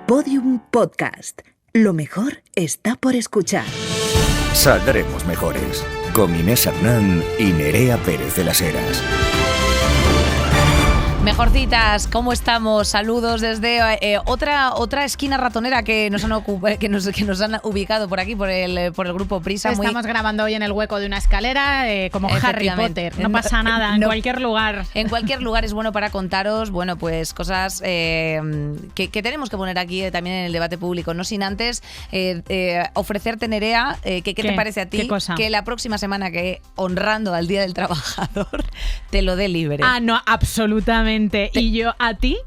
Podium Podcast. Lo mejor está por escuchar. Saldremos mejores. Con Inés Hernán y Nerea Pérez de las Heras. Mejorcitas, ¿cómo estamos? Saludos desde otra esquina ratonera que nos han ubicado por aquí, por el grupo Prisa. Estamos grabando hoy en el hueco de una escalera, como Harry Potter. No pasa nada, en cualquier lugar. En cualquier lugar es bueno para contaros, bueno, pues cosas que tenemos que poner aquí también en el debate público. No sin antes ofrecerte, Nerea, ¿qué te parece a ti? Que la próxima semana, que honrando al Día del Trabajador, te lo dé libre. Ah, no, absolutamente. ¿Y yo a ti?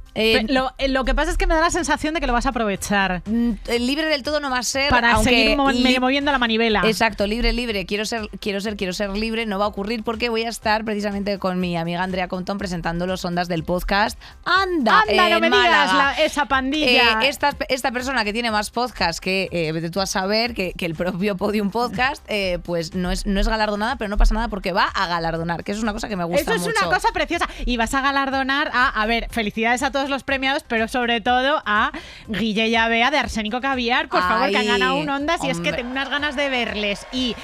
Lo que pasa es que me da la sensación de que lo vas a aprovechar. Libre del todo no va a ser. Para seguir moviendo la manivela. Exacto, libre. Quiero ser libre. No va a ocurrir porque voy a estar precisamente con mi amiga Andrea Compton presentando los Ondas del podcast. ¡Anda, no me digas esa pandilla! Esta persona que tiene más podcast que vete tú a saber que el propio Podium Podcast, pues no es galardonada, pero no pasa nada porque va a galardonar, que eso es una cosa que me gusta mucho. Eso es una cosa preciosa. Y vas a galardonar a ver, felicidades a todos los premiados, pero sobre todo a Guille y a Bea de Arsénico Caviar, por favor, que han ganado un Ondas. Y es que tengo unas ganas de verles y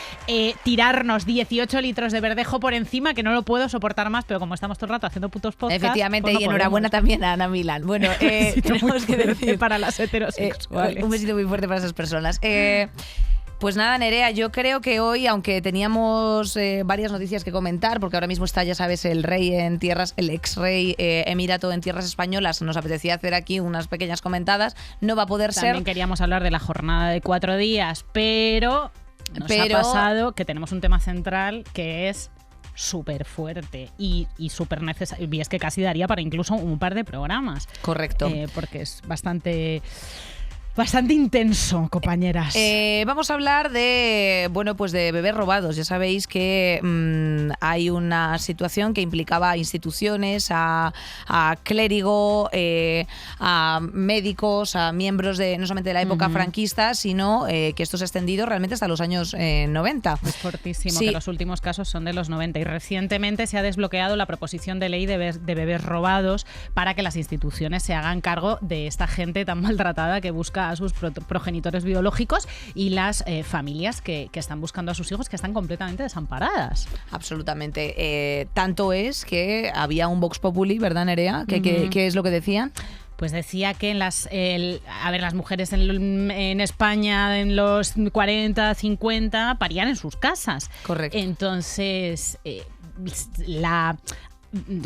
tirarnos 18 litros de verdejo por encima, que no lo puedo soportar más, pero como estamos todo el rato haciendo putos podcasts... Efectivamente, pues no y enhorabuena también a Ana Milán. Bueno, tenemos que decir... para las heterosexuales. Un besito muy fuerte para esas personas. Pues nada, Nerea, yo creo que hoy, aunque teníamos varias noticias que comentar, porque ahora mismo está, ya sabes, el ex-rey emirato en tierras españolas, nos apetecía hacer aquí unas pequeñas comentadas, no va a poder ser. También queríamos hablar de la jornada de 4 días, pero ha pasado que tenemos un tema central que es súper fuerte y súper necesario, y es que casi daría para incluso un par de programas. Correcto. Porque es bastante intenso, compañeras. Vamos a hablar de bebés robados. Ya sabéis que hay una situación que implicaba a instituciones, a clérigo, a médicos, a miembros de no solamente de la época franquista, sino que esto se ha extendido realmente hasta los años 90. Es fortísimo, sí. Que los últimos casos son de los 90 y recientemente se ha desbloqueado la proposición de ley de bebés robados para que las instituciones se hagan cargo de esta gente tan maltratada que busca a sus progenitores biológicos y las familias que están buscando a sus hijos, que están completamente desamparadas. Absolutamente. Tanto es que había un Vox Populi, ¿verdad, Nerea? ¿Qué es lo que decían? Pues decía que las mujeres en España en los 40, 50 parían en sus casas. Correcto. Entonces,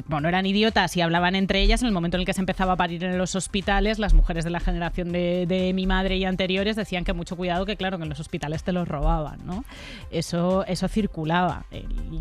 no eran idiotas y hablaban entre ellas. En el momento en el que se empezaba a parir en los hospitales, las mujeres de la generación de mi madre y anteriores decían que mucho cuidado, que claro, que en los hospitales te los robaban, ¿no? Eso circulaba.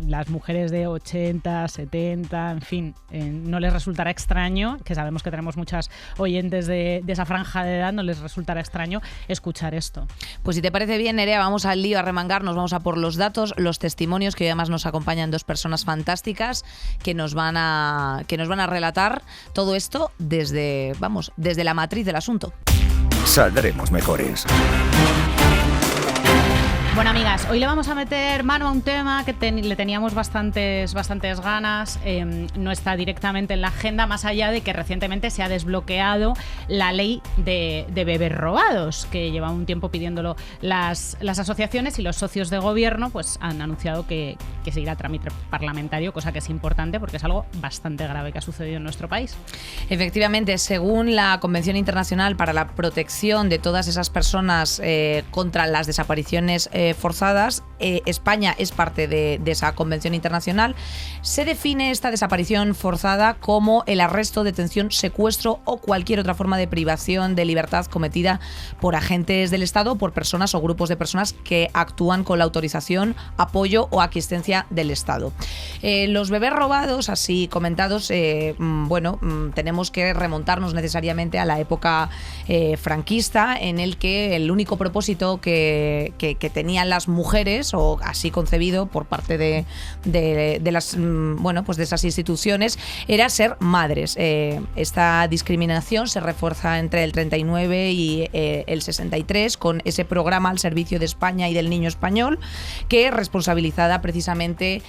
Las mujeres de 80, 70, en fin, no les resultará extraño, que sabemos que tenemos muchas oyentes de esa franja de edad, no les resultará extraño escuchar esto. Pues si te parece bien, Nerea, vamos al lío, a remangarnos, vamos a por los datos, los testimonios, que además nos acompañan dos personas fantásticas que nos van a relatar todo esto desde la matriz del asunto. Saldremos mejores. Bueno, amigas, hoy le vamos a meter mano a un tema que le teníamos bastantes ganas. No está directamente en la agenda, más allá de que recientemente se ha desbloqueado la ley de bebés robados, que lleva un tiempo pidiéndolo las asociaciones, y los socios de gobierno pues han anunciado que se irá a trámite parlamentario, cosa que es importante porque es algo bastante grave que ha sucedido en nuestro país. Efectivamente, según la Convención Internacional para la Protección de todas esas personas contra las desapariciones forzadas, España es parte de esa convención internacional. Se define esta desaparición forzada como el arresto, detención, secuestro o cualquier otra forma de privación de libertad cometida por agentes del Estado, por personas o grupos de personas que actúan con la autorización, apoyo o aquiescencia del Estado. Los bebés robados, así comentados, tenemos que remontarnos necesariamente a la época franquista, en el que el único propósito que tenía tenían las mujeres, o así concebido por parte de las pues de esas instituciones, era ser madres. Esta discriminación se refuerza entre el 39 y el 63 con ese programa al servicio de España y del niño español, que responsabilizaba precisamente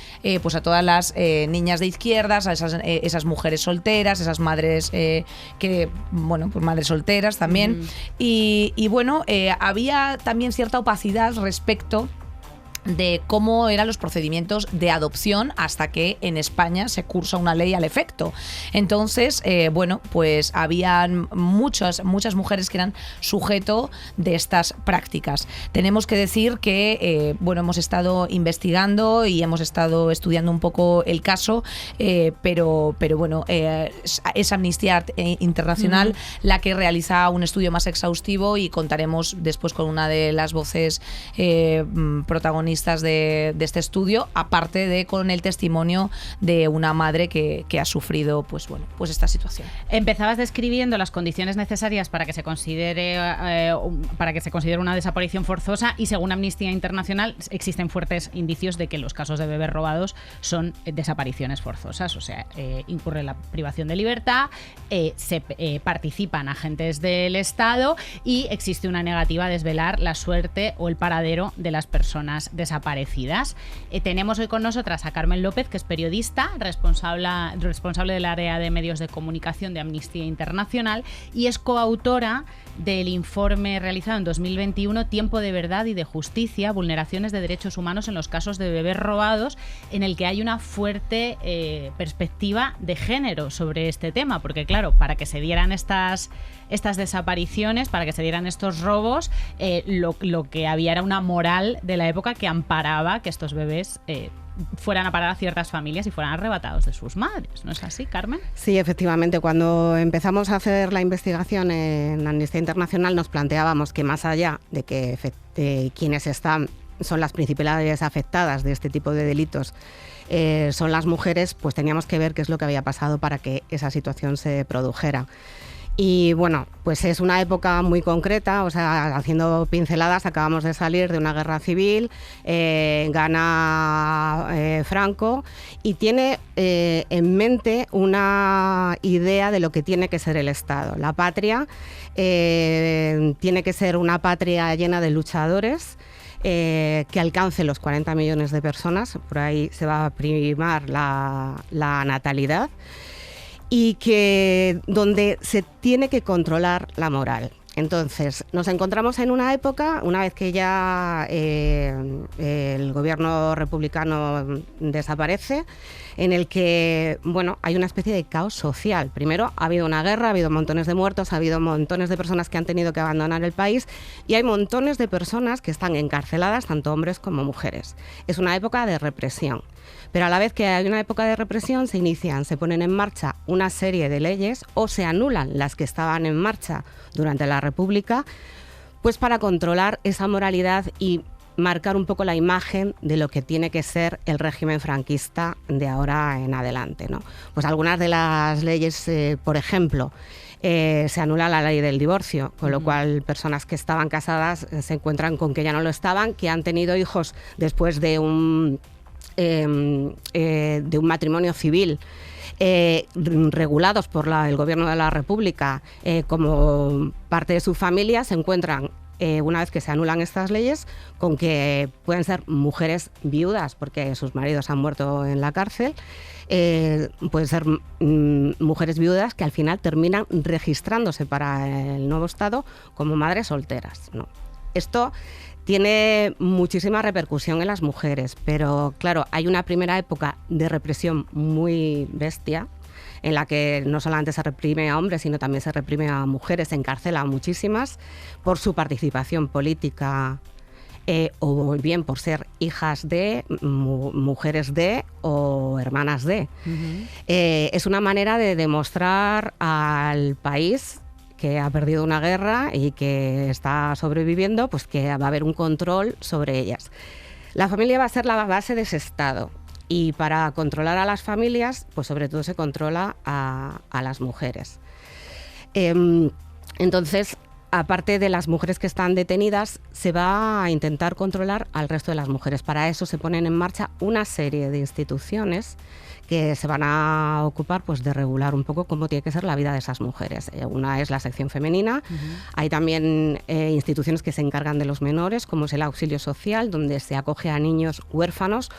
pues a todas las niñas de izquierdas, a esas mujeres solteras, esas madres pues madres solteras también. Y bueno, había también cierta opacidad respecto de cómo eran los procedimientos de adopción hasta que en España se cursa una ley al efecto. Entonces, pues habían muchas mujeres que eran sujeto de estas prácticas. Tenemos que decir que, hemos estado investigando y hemos estado estudiando un poco el caso, pero es Amnistía Internacional la que realiza un estudio más exhaustivo, y contaremos después con una de las voces protagonistas de este estudio, aparte de con el testimonio de una madre que ha sufrido pues esta situación. Empezabas describiendo las condiciones necesarias para que se considere una desaparición forzosa, y según Amnistía Internacional existen fuertes indicios de que los casos de bebés robados son desapariciones forzosas, o sea, incurre la privación de libertad, participan agentes del Estado y existe una negativa a desvelar la suerte o el paradero de las personas desaparecidas. Tenemos hoy con nosotras a Carmen López, que es periodista, responsable del área de medios de comunicación de Amnistía Internacional, y es coautora del informe realizado en 2021, Tiempo de verdad y de justicia, vulneraciones de derechos humanos en los casos de bebés robados, en el que hay una fuerte perspectiva de género sobre este tema, porque claro, para que se dieran estas desapariciones, para que se dieran estos robos, lo que había era una moral de la época que amparaba que estos bebés fueran a parar a ciertas familias y fueran arrebatados de sus madres. ¿No es así, Carmen? Sí, efectivamente. Cuando empezamos a hacer la investigación en Amnistía Internacional nos planteábamos que, más allá de que quienes son las principales afectadas de este tipo de delitos son las mujeres, pues teníamos que ver qué es lo que había pasado para que esa situación se produjera. Y bueno, pues es una época muy concreta, o sea, haciendo pinceladas, acabamos de salir de una guerra civil, gana Franco, y tiene en mente una idea de lo que tiene que ser el Estado. La patria tiene que ser una patria llena de luchadores, que alcance los 40 millones de personas, por ahí se va a primar la natalidad, y que donde se tiene que controlar la moral. Entonces, nos encontramos en una época, una vez que ya el gobierno republicano desaparece, en el que, hay una especie de caos social. Primero, ha habido una guerra, ha habido montones de muertos, ha habido montones de personas que han tenido que abandonar el país, y hay montones de personas que están encarceladas, tanto hombres como mujeres. Es una época de represión. Pero a la vez que hay una época de represión, se ponen en marcha una serie de leyes, o se anulan las que estaban en marcha durante la República, pues para controlar esa moralidad y marcar un poco la imagen de lo que tiene que ser el régimen franquista de ahora en adelante, ¿no? Pues algunas de las leyes, por ejemplo, se anula la ley del divorcio, con lo cual personas que estaban casadas se encuentran con que ya no lo estaban, que han tenido hijos después de un matrimonio civil, regulados por el Gobierno de la República como parte de su familia, se encuentran, una vez que se anulan estas leyes, con que pueden ser mujeres viudas porque sus maridos han muerto en la cárcel. Pueden ser mujeres viudas que al final terminan registrándose para el nuevo Estado como madres solteras, ¿no? Esto tiene muchísima repercusión en las mujeres, pero claro, hay una primera época de represión muy bestia, en la que no solamente se reprime a hombres, sino también se reprime a mujeres, se encarcela a muchísimas por su participación política, o bien por ser hijas de, mujeres de o hermanas de. Es una manera de demostrar al país que ha perdido una guerra y que está sobreviviendo, pues que va a haber un control sobre ellas. La familia va a ser la base de ese Estado. Y para controlar a las familias, pues sobre todo se controla a las mujeres. Entonces, aparte de las mujeres que están detenidas, se va a intentar controlar al resto de las mujeres. Para eso se ponen en marcha una serie de instituciones que se van a ocupar pues, de regular un poco cómo tiene que ser la vida de esas mujeres. Una es la sección femenina, hay también instituciones que se encargan de los menores, como es el auxilio social, donde se acoge a niños huérfanos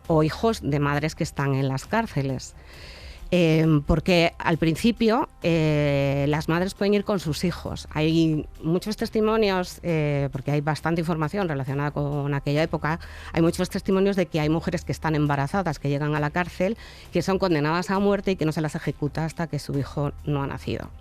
o hijos de madres que están en las cárceles. Porque al principio las madres pueden ir con sus hijos. Hay muchos testimonios, porque hay bastante información relacionada con aquella época, hay muchos testimonios de que hay mujeres que están embarazadas, que llegan a la cárcel, que son condenadas a muerte y que no se las ejecuta hasta que su hijo no ha nacido.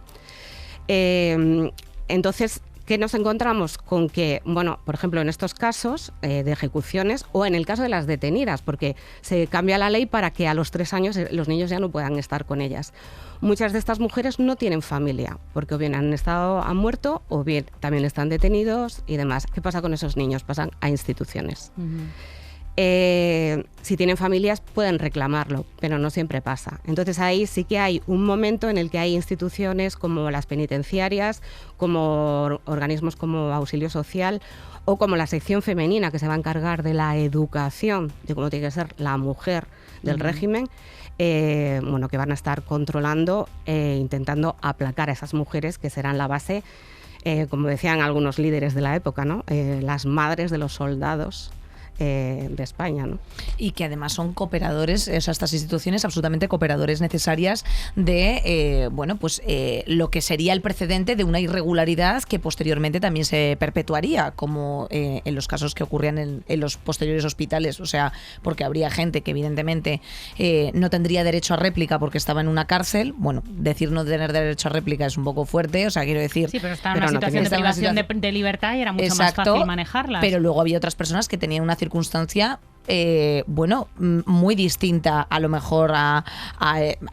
Entonces, ¿qué nos encontramos? Con que, bueno, por ejemplo, en estos casos de ejecuciones o en el caso de las detenidas, porque se cambia la ley para que a los 3 años los niños ya no puedan estar con ellas. Muchas de estas mujeres no tienen familia, porque o bien han muerto o bien también están detenidos y demás. ¿Qué pasa con esos niños? Pasan a instituciones. Si tienen familias pueden reclamarlo, pero no siempre pasa. Entonces ahí sí que hay un momento en el que hay instituciones como las penitenciarias, como organismos como Auxilio Social o como la sección femenina que se va a encargar de la educación de cómo tiene que ser la mujer del régimen, bueno, que van a estar controlando intentando aplacar a esas mujeres que serán la base, como decían algunos líderes de la época, ¿no? Las madres de los soldados de España, ¿no? Y que además son cooperadores, o sea, estas instituciones absolutamente cooperadores necesarias de, bueno, pues lo que sería el precedente de una irregularidad que posteriormente también se perpetuaría, como en los casos que ocurrían en los posteriores hospitales, o sea, porque habría gente que evidentemente no tendría derecho a réplica porque estaba en una cárcel. Bueno, decir no tener derecho a réplica es un poco fuerte, o sea, quiero decir... Sí, pero está en una situación de privación de libertad y era mucho más fácil manejarlas. Pero luego había otras personas que tenían una circunstancia bueno, muy distinta a lo mejor a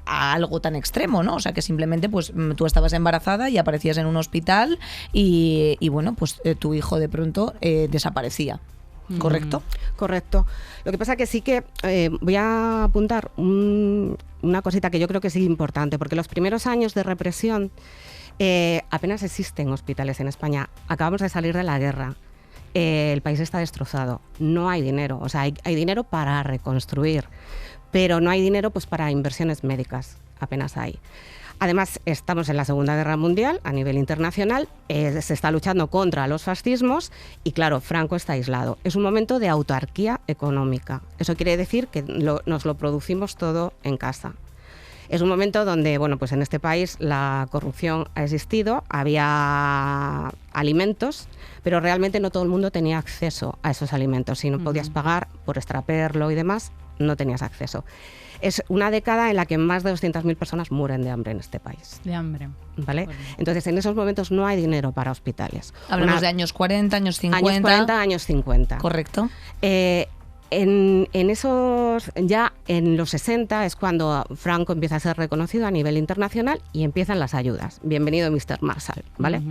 algo tan extremo, ¿no? O sea, que simplemente pues tú estabas embarazada y aparecías en un hospital y bueno, pues tu hijo de pronto desaparecía. ¿Correcto? Correcto. Lo que pasa que sí que voy a apuntar una cosita que yo creo que es importante, porque los primeros años de represión apenas existen hospitales en España. Acabamos de salir de la guerra. El país está destrozado, no hay dinero, o sea, hay dinero para reconstruir, pero no hay dinero pues para inversiones médicas, apenas hay. Además, estamos en la Segunda Guerra Mundial a nivel internacional, se está luchando contra los fascismos y claro, Franco está aislado. Es un momento de autarquía económica, eso quiere decir que nos lo producimos todo en casa. Es un momento donde, bueno, pues en este país la corrupción ha existido, había alimentos, pero realmente no todo el mundo tenía acceso a esos alimentos. Si no podías pagar por extraperlo y demás, no tenías acceso. Es una década en la que más de 200.000 personas mueren de hambre en este país. De hambre. ¿Vale? Entonces, en esos momentos no hay dinero para hospitales. Hablamos de años 40, años 50. Años 40, años 50. Correcto. En esos, ya en los 60 es cuando Franco empieza a ser reconocido a nivel internacional y empiezan las ayudas. Bienvenido Mr. Marshall, ¿vale?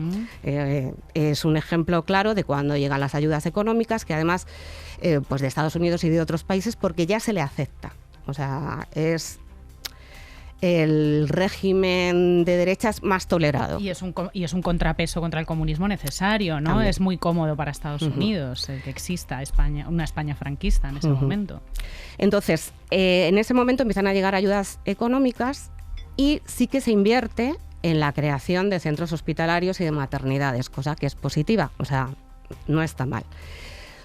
Es un ejemplo claro de cuando llegan las ayudas económicas, que además pues de Estados Unidos y de otros países, porque ya se le acepta. O sea, es el régimen de derechas más tolerado. Y es un contrapeso contra el comunismo necesario, ¿no? También. Es muy cómodo para Estados Unidos que exista una España franquista en ese momento. Entonces, en ese momento empiezan a llegar ayudas económicas y sí que se invierte en la creación de centros hospitalarios y de maternidades, cosa que es positiva, o sea, no está mal.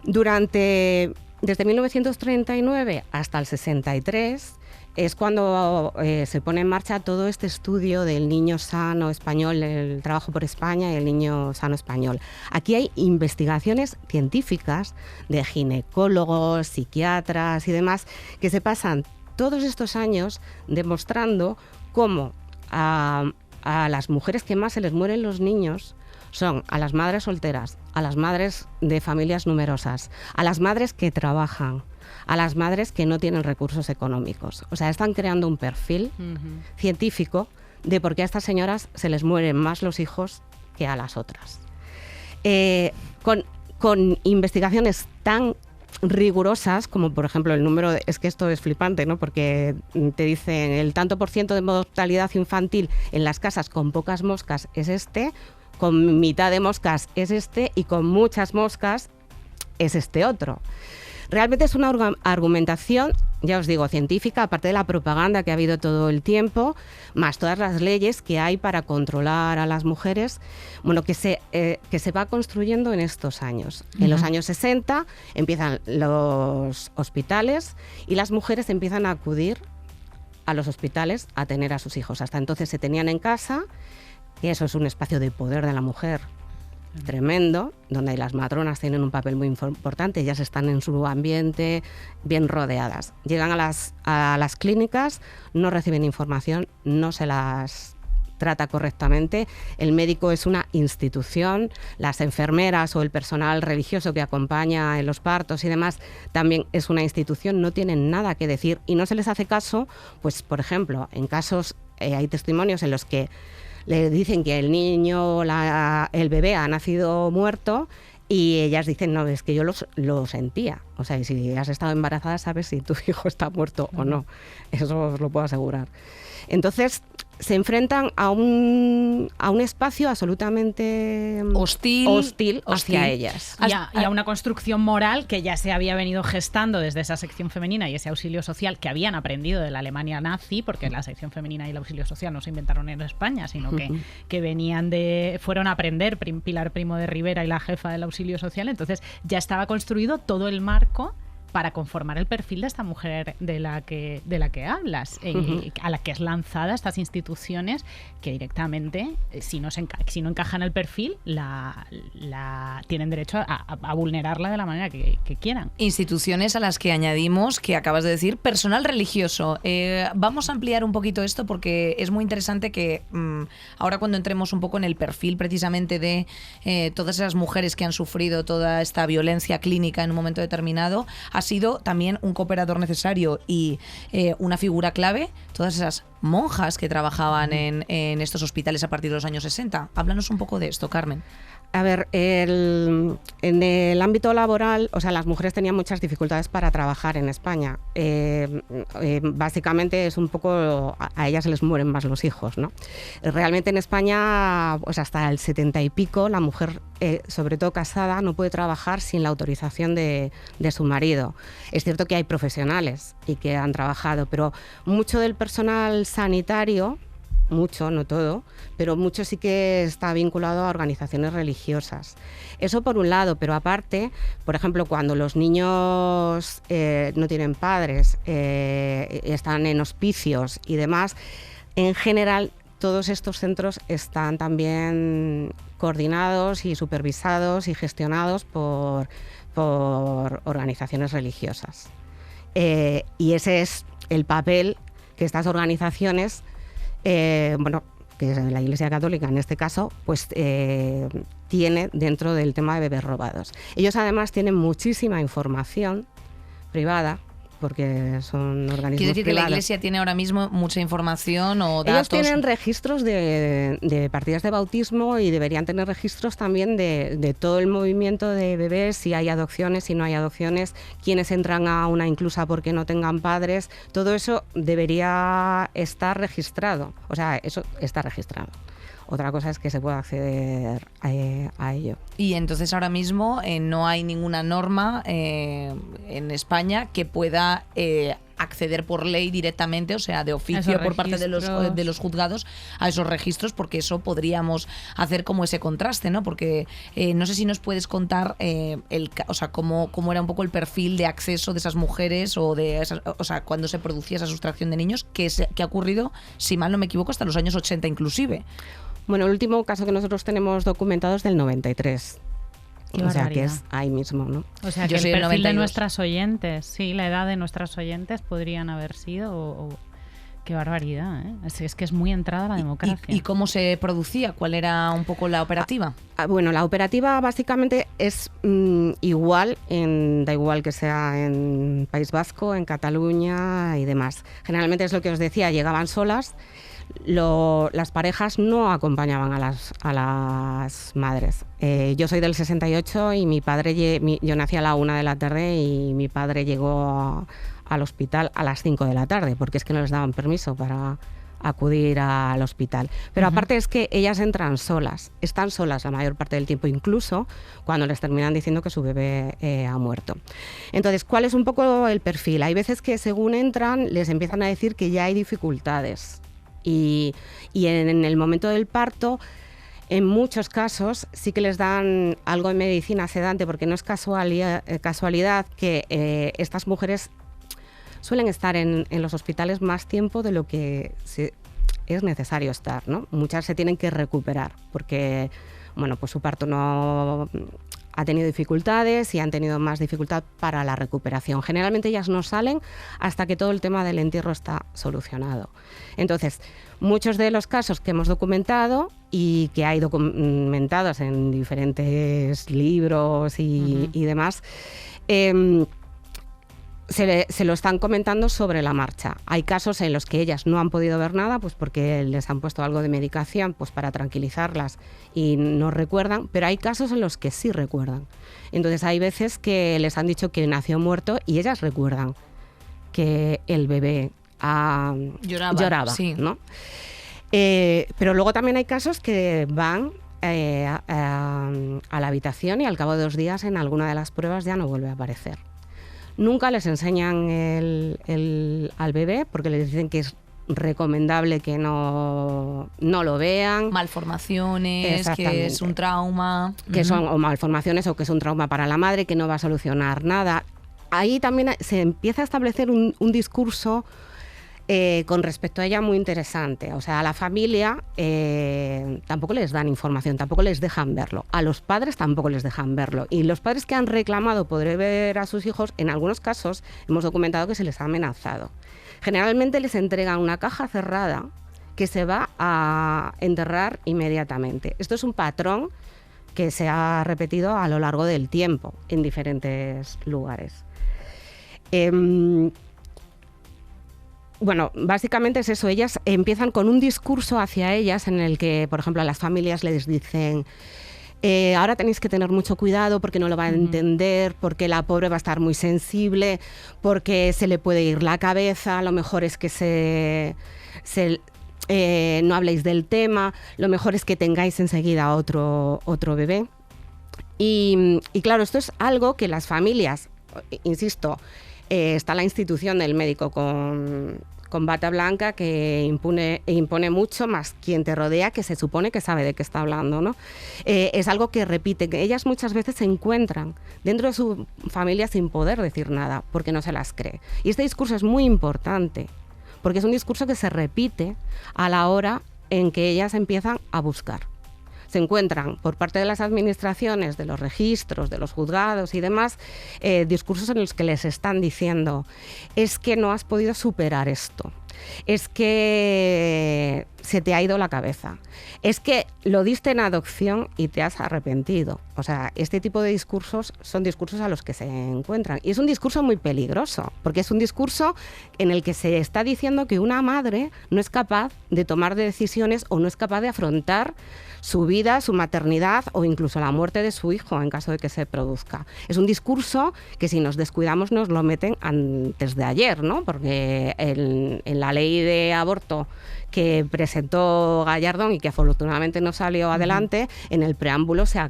Desde 1939 hasta el 63 es cuando se pone en marcha todo este estudio del niño sano español, el trabajo por España y el niño sano español. Aquí hay investigaciones científicas de ginecólogos, psiquiatras y demás que se pasan todos estos años demostrando cómo a las mujeres que más se les mueren los niños son a las madres solteras, a las madres de familias numerosas, a las madres que trabajan, a las madres que no tienen recursos económicos. O sea, están creando un perfil científico de por qué a estas señoras se les mueren más los hijos que a las otras. Con investigaciones tan rigurosas como, por ejemplo, el número es que esto es flipante, ¿no? Porque te dicen el tanto por ciento de mortalidad infantil en las casas con pocas moscas es este, con mitad de moscas es este y con muchas moscas es este otro. Realmente es una argumentación, ya os digo, científica, aparte de la propaganda que ha habido todo el tiempo, más todas las leyes que hay para controlar a las mujeres, bueno, que se va construyendo en estos años. En los años 60 empiezan los hospitales y las mujeres empiezan a acudir a los hospitales a tener a sus hijos. Hasta entonces se tenían en casa, y eso es un espacio de poder de la mujer tremendo, donde las matronas tienen un papel muy importante, ellas están en su ambiente bien rodeadas. Llegan a las clínicas, no reciben información, no se las trata correctamente, el médico es una institución, las enfermeras o el personal religioso que acompaña en los partos y demás también es una institución, no tienen nada que decir y no se les hace caso, pues por ejemplo, en casos, hay testimonios en los que le dicen que el niño, el bebé ha nacido muerto y ellas dicen, no, es que yo lo sentía. O sea, y si has estado embarazada sabes si tu hijo está muerto o no. Eso os lo puedo asegurar. Entonces, se enfrentan a un espacio absolutamente hostil hacia ellas. Y a una construcción moral que ya se había venido gestando desde esa sección femenina y ese auxilio social que habían aprendido de la Alemania nazi, porque la sección femenina y el auxilio social no se inventaron en España, sino que fueron a aprender Pilar Primo de Rivera y la jefa del auxilio social. Entonces ya estaba construido todo el marco para conformar el perfil de esta mujer de la que hablas, a la que es lanzada a estas instituciones que directamente, si no encaja en el perfil, la tienen derecho a vulnerarla de la manera que quieran. Instituciones a las que añadimos, que acabas de decir, personal religioso. Vamos a ampliar un poquito esto porque es muy interesante que ahora cuando entremos un poco en el perfil precisamente de todas esas mujeres que han sufrido toda esta violencia clínica en un momento determinado, ha sido también un cooperador necesario y una figura clave, todas esas monjas que trabajaban en estos hospitales a partir de los años 60. Háblanos un poco de esto, Carmen. A ver, en el ámbito laboral, o sea, las mujeres tenían muchas dificultades para trabajar en España. Básicamente es un poco, a ellas se les mueren más los hijos, ¿no? Realmente en España, pues hasta el 70 y pico, la mujer, sobre todo casada, no puede trabajar sin la autorización de su marido. Es cierto que hay profesionales y que han trabajado, pero mucho del personal sanitario, mucho, no todo, pero mucho sí que está vinculado a organizaciones religiosas. Eso por un lado, pero aparte, por ejemplo, cuando los niños no tienen padres, están en hospicios y demás, en general todos estos centros están también coordinados y supervisados y gestionados por organizaciones religiosas. Y ese es el papel que estas organizaciones, que es la Iglesia Católica en este caso, pues tiene dentro del tema de bebés robados. Ellos además tienen muchísima información privada, porque son organismos ¿Quiere decir privados. Que la Iglesia tiene ahora mismo mucha información o datos? Ellos tienen registros de partidas de bautismo y deberían tener registros también de todo el movimiento de bebés, si hay adopciones, si no hay adopciones, quiénes entran a una inclusa porque no tengan padres. Todo eso debería estar registrado. O sea, eso está registrado. Otra cosa es que se pueda acceder a ello. Y entonces ahora mismo no hay ninguna norma en España que pueda acceder por ley directamente, o sea, de oficio por parte de los juzgados a esos registros, porque eso podríamos hacer como ese contraste, ¿no? Porque no sé si nos puedes contar cómo era un poco el perfil de acceso de esas mujeres o sea, cuando se producía esa sustracción de niños, que ha ocurrido, si mal no me equivoco, hasta los años 80 inclusive. Bueno, el último caso que nosotros tenemos documentado es del 93. Qué o sea, barbaridad. que es ahí mismo, ¿no? O sea, Yo que soy el del perfil 92. de nuestras oyentes, sí, la edad de nuestras oyentes podrían haber sido... Qué barbaridad, ¿eh? Es que es muy entrada la democracia. ¿Y cómo se producía? ¿Cuál era un poco la operativa? Bueno, la operativa básicamente es igual, da igual que sea en País Vasco, en Cataluña y demás. Generalmente es lo que os decía, llegaban solas. Las parejas no acompañaban a las madres. Yo soy del 68 y mi padre, yo nací a la 1 de la tarde y mi padre llegó al hospital a las 5 de la tarde, porque es que no les daban permiso para acudir al hospital. Pero aparte es que ellas entran solas, están solas la mayor parte del tiempo, incluso cuando les terminan diciendo que su bebé ha muerto. Entonces, ¿cuál es un poco el perfil? Hay veces que según entran les empiezan a decir que ya hay dificultades y en el momento del parto, en muchos casos sí que les dan algo de medicina sedante, porque no es casualidad que estas mujeres suelen estar en los hospitales más tiempo de lo que es necesario estar, ¿no? Muchas se tienen que recuperar porque, bueno, pues su parto no ha tenido dificultades y han tenido más dificultad para la recuperación. Generalmente ellas no salen hasta que todo el tema del entierro está solucionado. Entonces, muchos de los casos que hemos documentado y que hay documentados en diferentes libros y demás, se lo están comentando sobre la marcha. Hay casos en los que ellas no han podido ver nada, pues porque les han puesto algo de medicación pues para tranquilizarlas y no recuerdan, pero hay casos en los que sí recuerdan. Entonces hay veces que les han dicho que nació muerto y ellas recuerdan que el bebé lloraba, sí. ¿no? Pero luego también hay casos que van a la habitación y al cabo de 2 días en alguna de las pruebas ya no vuelve a aparecer. Nunca les enseñan al bebé porque les dicen que es recomendable que no lo vean. Malformaciones, que es un trauma. Que son o malformaciones o que es un trauma para la madre, que no va a solucionar nada. Ahí también se empieza a establecer un discurso con respecto a ella muy interesante. O sea, a la familia tampoco les dan información, tampoco les dejan verlo. A los padres tampoco les dejan verlo. Y los padres que han reclamado poder ver a sus hijos, en algunos casos hemos documentado que se les ha amenazado. Generalmente les entregan una caja cerrada que se va a enterrar inmediatamente. Esto es un patrón que se ha repetido a lo largo del tiempo en diferentes lugares. Bueno, básicamente es eso. Ellas empiezan con un discurso hacia ellas en el que, por ejemplo, a las familias les dicen ahora tenéis que tener mucho cuidado porque no lo va a entender, porque la pobre va a estar muy sensible, porque se le puede ir la cabeza, lo mejor es que no habléis del tema, lo mejor es que tengáis enseguida otro bebé. Y claro, esto es algo que las familias, insisto, está la institución del médico con bata blanca que impone mucho, más quien te rodea, que se supone que sabe de qué está hablando, ¿no? Es algo que repite, que ellas muchas veces se encuentran dentro de su familia sin poder decir nada, porque no se las cree. Y este discurso es muy importante, porque es un discurso que se repite a la hora en que ellas empiezan a buscar. Se encuentran por parte de las administraciones, de los registros, de los juzgados y demás, discursos en los que les están diciendo es que no has podido superar esto, es que se te ha ido la cabeza, es que lo diste en adopción y te has arrepentido. O sea, este tipo de discursos son discursos a los que se encuentran. Y es un discurso muy peligroso, porque es un discurso en el que se está diciendo que una madre no es capaz de tomar decisiones o no es capaz de afrontar su vida, su maternidad o incluso la muerte de su hijo en caso de que se produzca. Es un discurso que si nos descuidamos nos lo meten antes de ayer, ¿no? Porque en la ley de aborto que presentó Gallardón y que afortunadamente no salió adelante, en el preámbulo se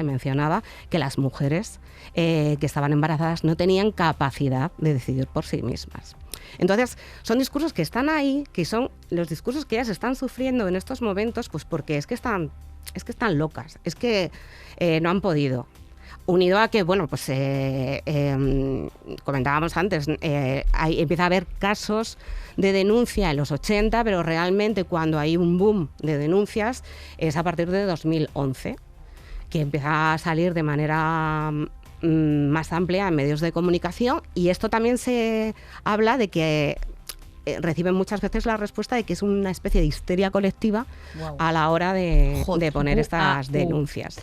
mencionaba que las mujeres que estaban embarazadas no tenían capacidad de decidir por sí mismas. Entonces, son discursos que están ahí, que son los discursos que ellas están sufriendo en estos momentos, pues porque es que están locas, es que no han podido. Unido a que, bueno, pues comentábamos antes, empieza a haber casos de denuncia en los 80, pero realmente cuando hay un boom de denuncias es a partir de 2011, que empieza a salir de manera más amplia en medios de comunicación, y esto también se habla de que reciben muchas veces la respuesta de que es una especie de histeria colectiva a la hora de poner estas denuncias.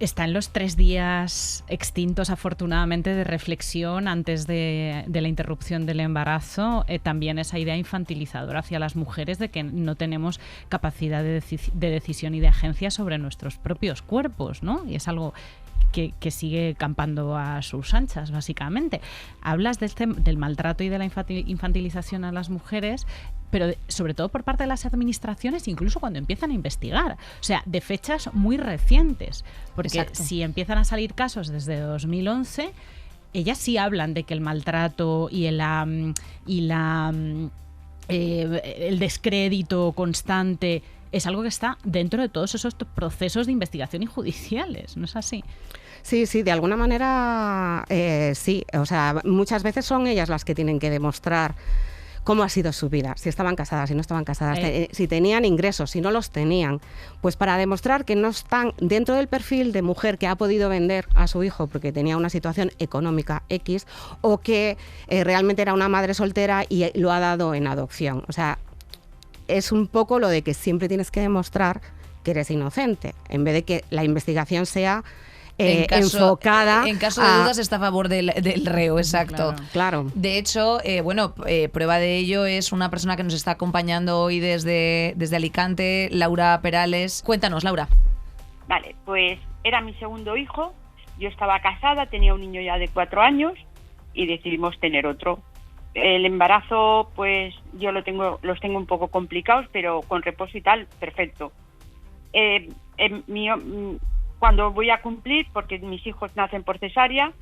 Están los 3 días extintos, afortunadamente, de reflexión antes de la interrupción del embarazo. También esa idea infantilizadora hacia las mujeres de que no tenemos capacidad de decisión y de agencia sobre nuestros propios cuerpos, ¿no? Y es algo que sigue campando a sus anchas, básicamente. Hablas del maltrato y de la infantilización a las mujeres, pero sobre todo por parte de las administraciones, incluso cuando empiezan a investigar. O sea, de fechas muy recientes. Porque Exacto. si empiezan a salir casos desde 2011, ellas sí hablan de que el maltrato y el descrédito constante es algo que está dentro de todos esos procesos de investigación y judiciales, ¿no es así? Sí, de alguna manera sí. O sea, muchas veces son ellas las que tienen que demostrar cómo ha sido su vida, si estaban casadas, si no estaban casadas, si tenían ingresos, si no los tenían, pues para demostrar que no están dentro del perfil de mujer que ha podido vender a su hijo porque tenía una situación económica X, o que realmente era una madre soltera y lo ha dado en adopción. O sea, es un poco lo de que siempre tienes que demostrar que eres inocente, en vez de que la investigación sea enfocada. En caso de dudas está a favor del reo, exacto. Claro. De hecho, prueba de ello es una persona que nos está acompañando hoy desde Alicante, Laura Perales. Cuéntanos, Laura. Vale, pues era mi segundo hijo, yo estaba casada, tenía un niño ya de 4 años y decidimos tener otro. El embarazo, pues yo los tengo un poco complicados, pero con reposo y tal, perfecto. Cuando voy a cumplir, porque mis hijos nacen por cesárea,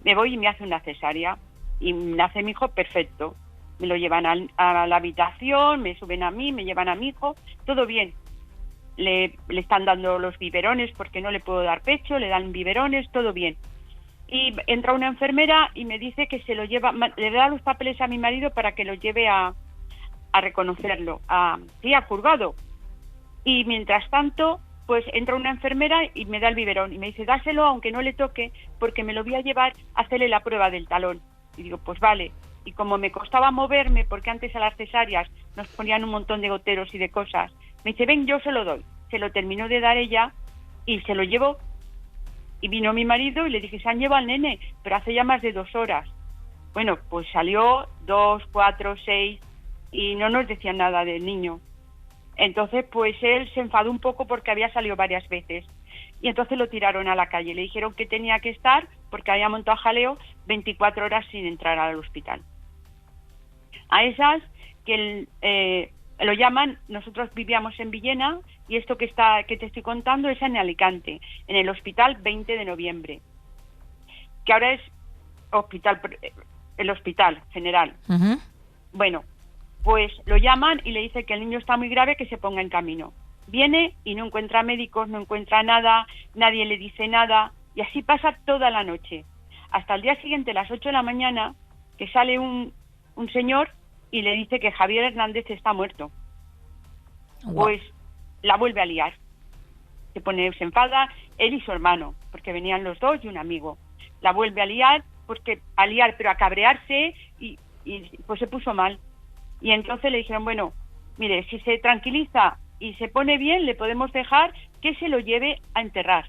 me voy y me hace una cesárea. Y nace mi hijo perfecto. Me lo llevan a la habitación, me suben a mí, me llevan a mi hijo, todo bien. Le están dando los biberones porque no le puedo dar pecho, le dan biberones, todo bien. Y entra una enfermera y me dice que se lo lleva, le da los papeles a mi marido para que lo lleve a reconocerlo, a juzgado. Y mientras tanto, pues entra una enfermera y me da el biberón y me dice, dáselo aunque no le toque porque me lo voy a llevar a hacerle la prueba del talón. Y digo, pues vale. Y como me costaba moverme, porque antes a las cesáreas nos ponían un montón de goteros y de cosas, me dice, ven, yo se lo doy. Se lo terminó de dar ella y se lo llevó. Y vino mi marido y le dije, se han llevado al nene, pero hace ya más de 2 horas. Bueno, pues salió 2, 4, 6 y no nos decían nada del niño. Entonces, pues él se enfadó un poco porque había salido varias veces. Y entonces lo tiraron a la calle. Le dijeron que tenía que estar, porque había montado jaleo, 24 horas sin entrar al hospital. A esas que lo llaman, nosotros vivíamos en Villena, y esto que te estoy contando es en Alicante, en el hospital 20 de noviembre, que ahora es el hospital general. Uh-huh. Bueno, pues lo llaman y le dice que el niño está muy grave, que se ponga en camino. Viene y no encuentra médicos, no encuentra nada, nadie le dice nada, y así pasa toda la noche. Hasta el día siguiente, a las 8 de la mañana, que sale un señor y le dice que Javier Hernández está muerto. Wow. Pues la vuelve a liar. Se enfada él y su hermano, porque venían los dos y un amigo. La vuelve a liar, pero a cabrearse y pues se puso mal. Y entonces le dijeron, bueno, mire, si se tranquiliza y se pone bien, le podemos dejar que se lo lleve a enterrar,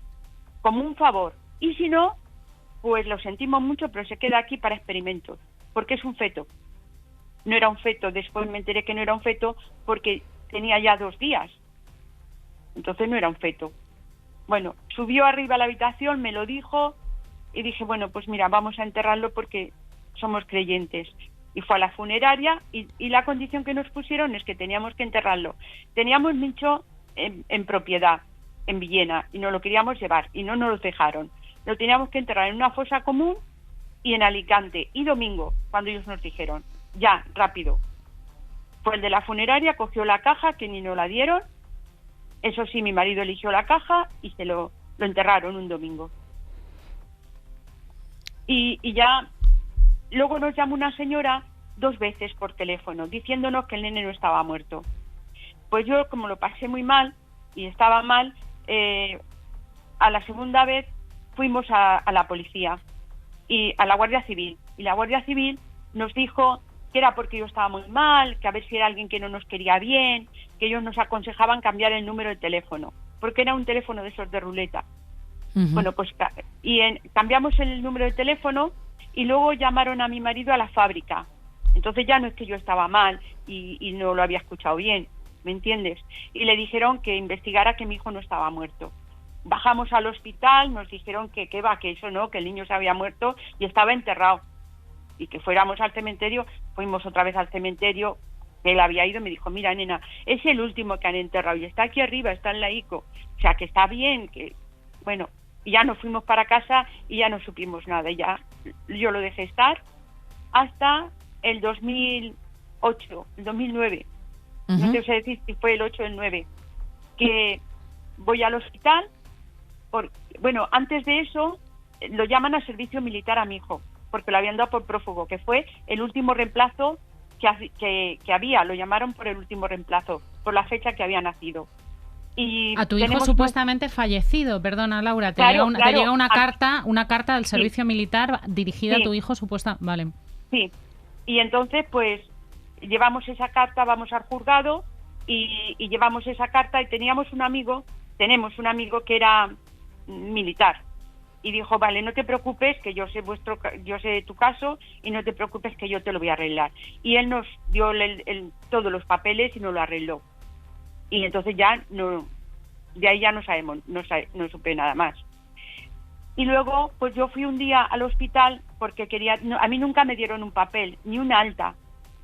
como un favor. Y si no, pues lo sentimos mucho, pero se queda aquí para experimentos, porque es un feto. No era un feto, después me enteré que no era un feto porque tenía ya 2 días. Entonces no era un feto. Bueno, subió arriba a la habitación, me lo dijo y dije, bueno, pues mira, vamos a enterrarlo porque somos creyentes. Y fue a la funeraria y la condición que nos pusieron es que teníamos que enterrarlo. Teníamos nicho en propiedad, en Villena, y nos lo queríamos llevar y no nos lo dejaron. Lo teníamos que enterrar en una fosa común y en Alicante, y domingo, cuando ellos nos dijeron, ya, rápido. Pues el de la funeraria cogió la caja, que ni nos la dieron. Eso sí, mi marido eligió la caja y se lo enterraron un domingo. Y ya... Luego nos llamó una señora 2 veces por teléfono diciéndonos que el nene no estaba muerto. Pues yo, como lo pasé muy mal y estaba mal, a la segunda vez fuimos a la policía y a la Guardia Civil. Y la Guardia Civil nos dijo que era porque yo estaba muy mal, que a ver si era alguien que no nos quería bien, que ellos nos aconsejaban cambiar el número de teléfono, porque era un teléfono de esos de ruleta. Uh-huh. Bueno, pues cambiamos el número de teléfono. Y luego llamaron a mi marido a la fábrica. Entonces ya no es que yo estaba mal y no lo había escuchado bien, ¿me entiendes? Y le dijeron que investigara que mi hijo no estaba muerto. bajamos al hospital, nos dijeron que eso no, que el niño se había muerto y estaba enterrado. Y que fuéramos al cementerio, fuimos otra vez al cementerio, él había ido y me dijo, mira, nena, es el último que han enterrado y está aquí arriba, está en la ICO. O sea, que está bien, que bueno, y ya nos fuimos para casa y ya no supimos nada. Y ya yo lo dejé estar hasta el 2008, el 2009. No te sé decir si fue el 8 o el 9. Que voy al hospital. Bueno, antes de eso, lo llaman a servicio militar a mi hijo, porque lo habían dado por prófugo, que fue el último reemplazo que había. Lo llamaron por el último reemplazo, por la fecha que había nacido. Y a tu hijo supuestamente fallecido, perdona Laura, te llega una carta del servicio militar dirigida a tu hijo vale. Sí, y entonces pues llevamos esa carta, vamos al juzgado y llevamos esa carta y tenemos un amigo que era militar y dijo, vale, no te preocupes que yo sé tu caso y no te preocupes que yo te lo voy a arreglar. Y él nos dio todos los papeles y nos lo arregló. Y entonces ya de ahí ya no sabemos, no supe nada más. Y luego, pues yo fui un día al hospital porque a mí nunca me dieron un papel, ni un alta.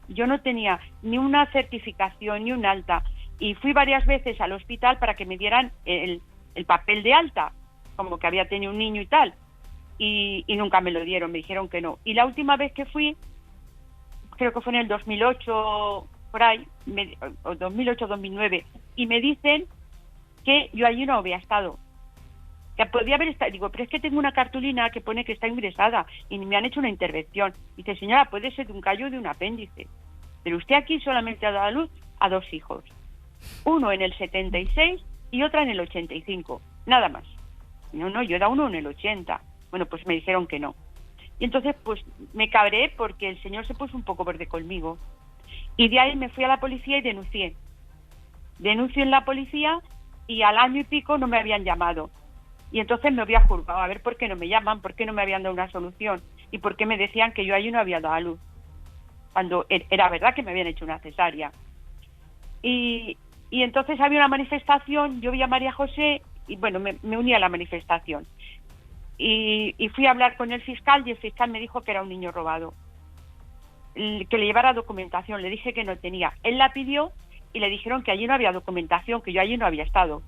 Yo no tenía ni una certificación, ni un alta. Y fui varias veces al hospital para que me dieran el papel de alta, como que había tenido un niño y tal. Y nunca me lo dieron, me dijeron que no. Y la última vez que fui, creo que fue en el 2008, por ahí, o 2008-2009, y me dicen que yo allí no había estado. Que podía haber estado. Digo, pero es que tengo una cartulina que pone que está ingresada y me han hecho una intervención. Dice, señora, puede ser de un callo o de un apéndice. Pero usted aquí solamente ha dado a luz a 2 hijos. Uno en el 76 y otra en el 85. Nada más. No, yo he dado uno en el 80. Bueno, pues me dijeron que no. Y entonces, pues me cabré porque el señor se puso un poco verde conmigo. Y de ahí me fui a la policía y denuncié. Denuncio en la policía y al año y pico no me habían llamado. Y entonces me había juzgado a ver por qué no me llaman, por qué no me habían dado una solución y por qué me decían que yo allí no había dado a luz. Cuando era verdad que me habían hecho una cesárea. Y entonces había una manifestación, yo vi a María José y bueno, me uní a la manifestación. Y fui a hablar con el fiscal y el fiscal me dijo que era un niño robado. Que le llevara documentación, le dije que no tenía. Él la pidió y le dijeron que allí no había documentación, que yo allí no había estado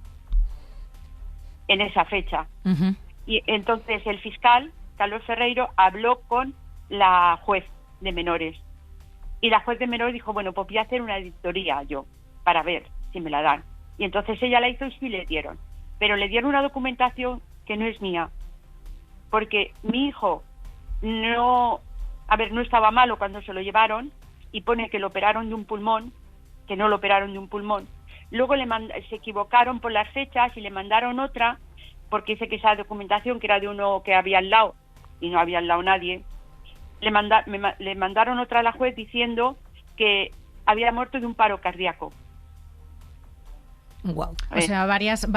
en esa fecha. Y entonces el fiscal, Carlos Ferreiro, habló con la juez de menores. Y la juez de menores dijo, bueno, pues voy a hacer una auditoría yo, para ver si me la dan. Y entonces ella la hizo y sí le dieron. Pero le dieron una documentación que no es mía. Porque mi hijo no estaba malo cuando se lo llevaron y pone que lo operaron de un pulmón, que no lo operaron de un pulmón. Luego se equivocaron por las fechas y le mandaron otra, porque dice que esa documentación que era de uno que había al lado y no había al lado nadie. Le mandaron otra a la juez diciendo que había muerto de un paro cardíaco. Wow. O sea, varias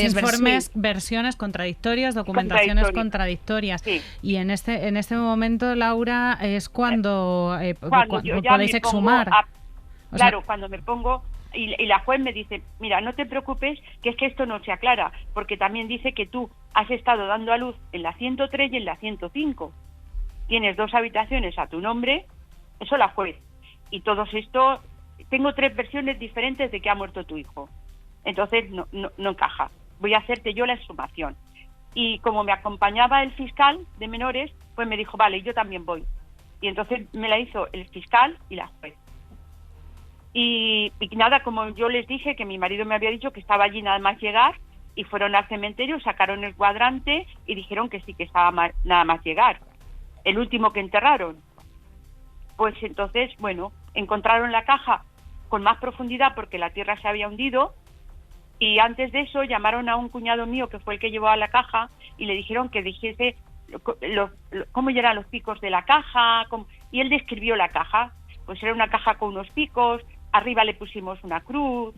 informes, versiones contradictorias, documentaciones contradictorias. Sí. Y en este momento, Laura, es cuando podéis exhumar. Cuando me pongo y la juez me dice, mira, no te preocupes, que es que esto no se aclara, porque también dice que tú has estado dando a luz en la 103 y en la 105. Tienes 2 habitaciones a tu nombre, eso la juez. Y todo esto, tengo 3 versiones diferentes de que ha muerto tu hijo. Entonces no encaja. Voy a hacerte yo la exhumación. Y como me acompañaba el fiscal de menores, pues me dijo, vale, yo también voy. Y entonces me la hizo el fiscal y la juez. Y nada, como yo les dije que mi marido me había dicho que estaba allí nada más llegar, y fueron al cementerio, sacaron el cuadrante y dijeron que sí, que estaba nada más llegar. El último que enterraron. Pues entonces, bueno, encontraron la caja con más profundidad porque la tierra se había hundido. Y antes de eso llamaron a un cuñado mío que fue el que llevaba la caja y le dijeron que dijese cómo eran los picos de la caja, y él describió la caja. Pues era una caja con unos picos, arriba le pusimos una cruz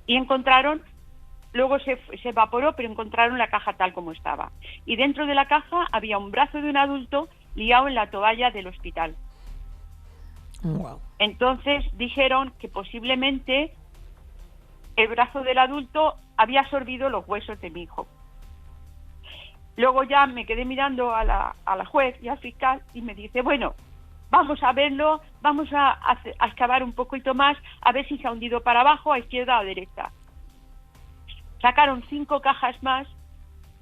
y encontraron, luego se evaporó, pero encontraron la caja tal como estaba. Y dentro de la caja había un brazo de un adulto liado en la toalla del hospital. Wow. Entonces dijeron que posiblemente el brazo del adulto había absorbido los huesos de mi hijo. Luego ya me quedé mirando a la juez y al fiscal y me dice, bueno, vamos a verlo, vamos a excavar un poquito más, a ver si se ha hundido para abajo, a izquierda o a derecha. Sacaron 5 cajas más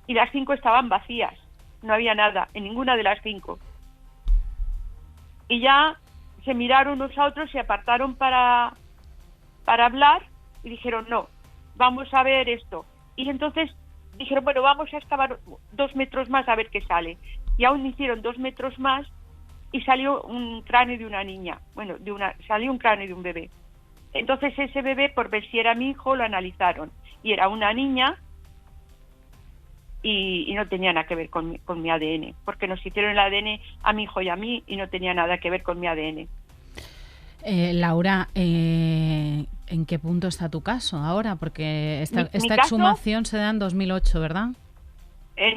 y las 5 estaban vacías, no había nada en ninguna de las 5. Y ya se miraron unos a otros, se apartaron para hablar y dijeron, no, vamos a ver esto. Y entonces dijeron, bueno, vamos a excavar 2 metros más a ver qué sale. Y aún hicieron 2 metros más y salió un cráneo de una niña. Bueno, salió un cráneo de un bebé. Entonces ese bebé, por ver si era mi hijo, lo analizaron. Y era una niña y no tenía nada que ver con mi ADN. Porque nos hicieron el ADN a mi hijo y a mí y no tenía nada que ver con mi ADN. Laura, ¿en qué punto está tu caso ahora? Porque esta caso, exhumación se da en 2008, ¿verdad?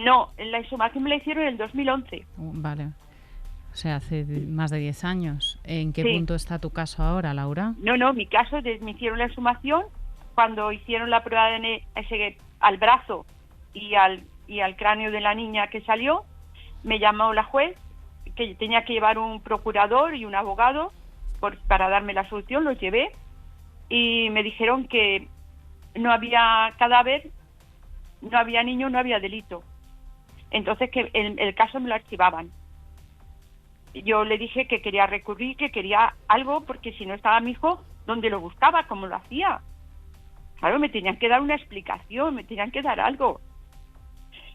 No, la exhumación me la hicieron en el 2011. Vale. O sea, hace más de 10 años. ¿En qué Sí. punto está tu caso ahora, Laura? No, mi caso, me hicieron la exhumación cuando hicieron la prueba de ADN al brazo y al cráneo de la niña que salió. Me llamó la juez, que tenía que llevar un procurador y un abogado para darme la solución, los llevé y me dijeron que no había cadáver, no había niño, no había delito. Entonces que el caso me lo archivaban. Yo le dije que quería recurrir, que quería algo, porque si no estaba mi hijo, ¿dónde lo buscaba? ¿Cómo lo hacía? Claro, me tenían que dar una explicación, me tenían que dar algo.